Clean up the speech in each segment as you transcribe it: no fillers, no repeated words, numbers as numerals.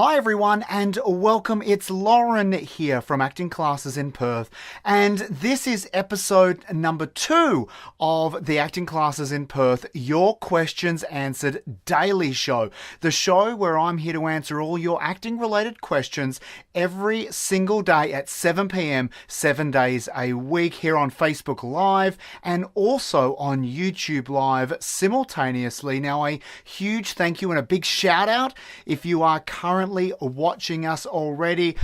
Hi everyone and welcome. It's Lauren here from Acting Classes in Perth, and this is episode number 2 of the Acting Classes in Perth Your Questions Answered Daily Show. The show where I'm here to answer all your acting related questions every single day at 7 p.m, 7 days a week here on Facebook Live and also on YouTube Live simultaneously. Now, a huge thank you and a big shout out if you are currently watching us already.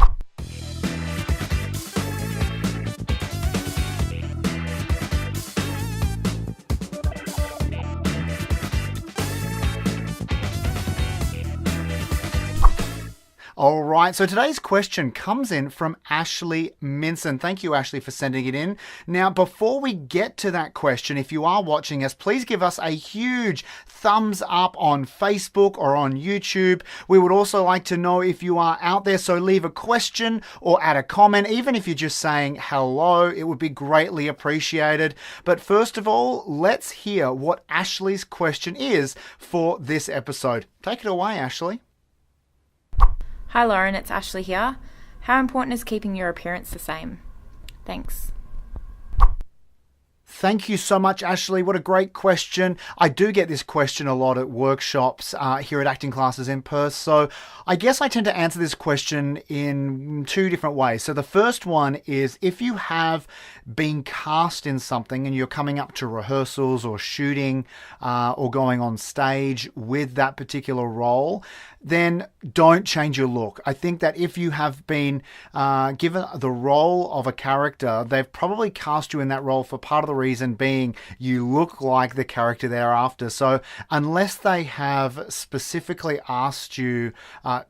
All right, so today's question comes in from Ashley Minson. Thank you, Ashley, for sending it in. Now, before we get to that question, if you are watching us, please give us a huge thumbs up on Facebook or on YouTube. We would also like to know if you are out there, so leave a question or add a comment. Even if you're just saying hello, it would be greatly appreciated. But first of all, let's hear what Ashley's question is for this episode. Take it away, Ashley. Hi Lauren, it's Ashley here. How important is keeping your appearance the same? Thanks. Thank you so much, Ashley. What a great question. I do get this question a lot at workshops here at Acting Classes in Perth. So I guess I tend to answer this question in 2 different ways. So the first one is if you have been cast in something and you're coming up to rehearsals or shooting or going on stage with that particular role, then don't change your look. I think that if you have been given the role of a character, they've probably cast you in that role for part of the reason being you look like the character they're after. So unless they have specifically asked you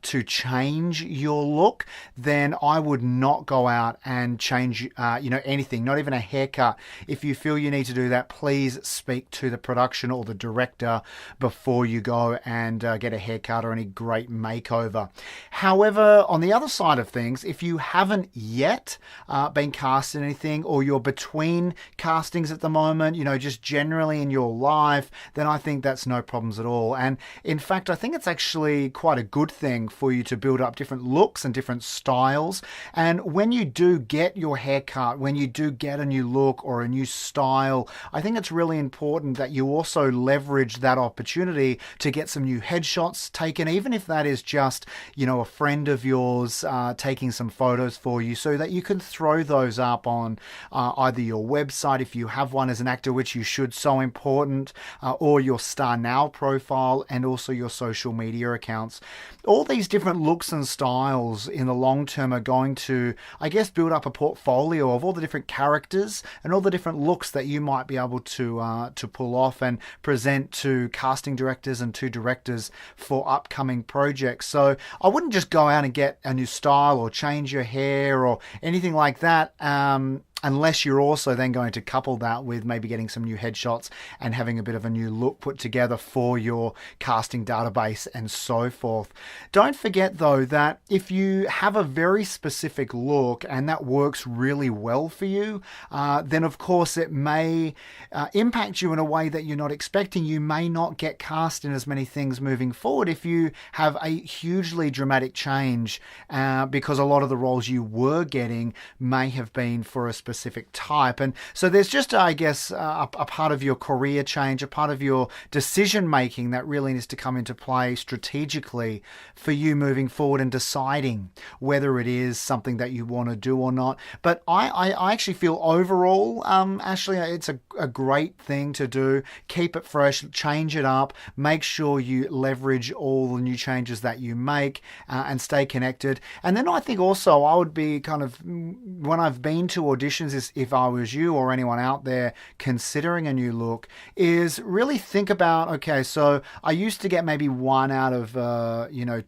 to change your look, then I would not go out and change anything, not even a haircut. If you feel you need to do that, please speak to the production or the director before you go and get a haircut or any great makeover. However, on the other side of things, if you haven't yet been cast in anything or you're between castings at the moment, just generally in your life, then I think that's no problems at all. And in fact, I think it's actually quite a good thing for you to build up different looks and different styles. And when you do get your haircut, when you do get a new look or a new style, I think it's really important that you also leverage that opportunity to get some new headshots taken, even if that is just, a friend of yours taking some photos for you so that you can throw those up on either your website if you have one as an actor, which you should, so important, or your Star Now profile and also your social media accounts. All these different looks and styles in the long term are going to, I guess, build up a portfolio of all the different characters and all the different looks that you might be able to pull off and present to casting directors and to directors for upcoming projects. So I wouldn't just go out and get a new style or change your hair or anything like that, unless you're also then going to couple that with maybe getting some new headshots and having a bit of a new look put together for your casting database and so forth. Don't forget though that if you have a very specific look and that works really well for you, then of course it may impact you in a way that you're not expecting. You may not get cast in as many things moving forward if you have a hugely dramatic change because a lot of the roles you were getting may have been for a specific type. And so there's just, I guess, a part of your career change, a part of your decision making that really needs to come into play strategically for you moving forward and deciding whether it is something that you want to do or not. But I actually feel overall, Ashley, it's a great thing to do. Keep it fresh, change it up, make sure you leverage all the new changes that you make and stay connected. And then I think also I would be kind of, when I've been to auditions, is if I was you or anyone out there considering a new look, is really think about, okay, so I used to get maybe 1 out of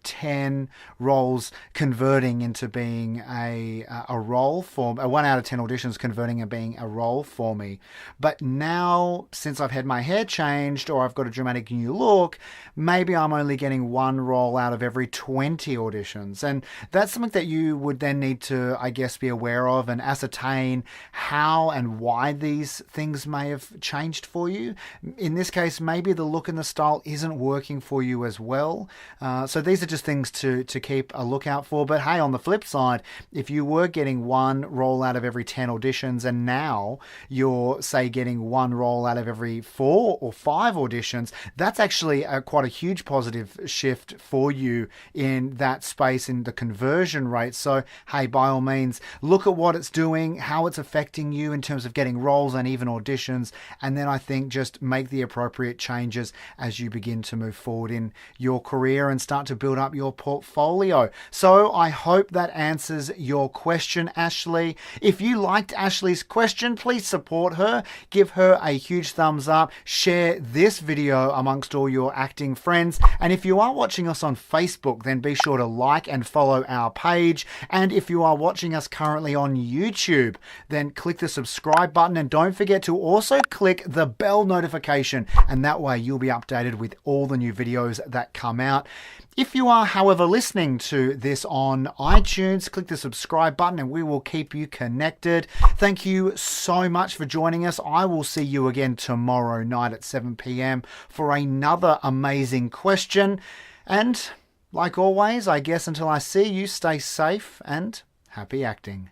10 roles converting into being a role for 1 out of 10 auditions converting and being a role for me. But now, since I've had my hair changed or I've got a dramatic new look, maybe I'm only getting 1 role out of every 20 auditions. And that's something that you would then need to, I guess, be aware of and ascertain explain how and why these things may have changed for you. In this case, maybe the look and the style isn't working for you as well. So these are just things to keep a lookout for. But hey, on the flip side, if you were getting one role out of every 10 auditions and now you're, say, getting one role out of every 4 or 5 auditions, that's actually quite a huge positive shift for you in that space in the conversion rate. So hey, by all means, look at what it's doing, how it's affecting you in terms of getting roles and even auditions, and then I think just make the appropriate changes as you begin to move forward in your career and start to build up your portfolio. So I hope that answers your question, Ashley. If you liked Ashley's question, please support her, give her a huge thumbs up, share this video amongst all your acting friends, and if you are watching us on Facebook, then be sure to like and follow our page. And if you are watching us currently on YouTube, then click the subscribe button and don't forget to also click the bell notification, and that way you'll be updated with all the new videos that come out. If you are, however, listening to this on iTunes, click the subscribe button and we will keep you connected. Thank you so much for joining us. I will see you again tomorrow night at 7 p.m. for another amazing question. And like always, I guess until I see you, stay safe and happy acting.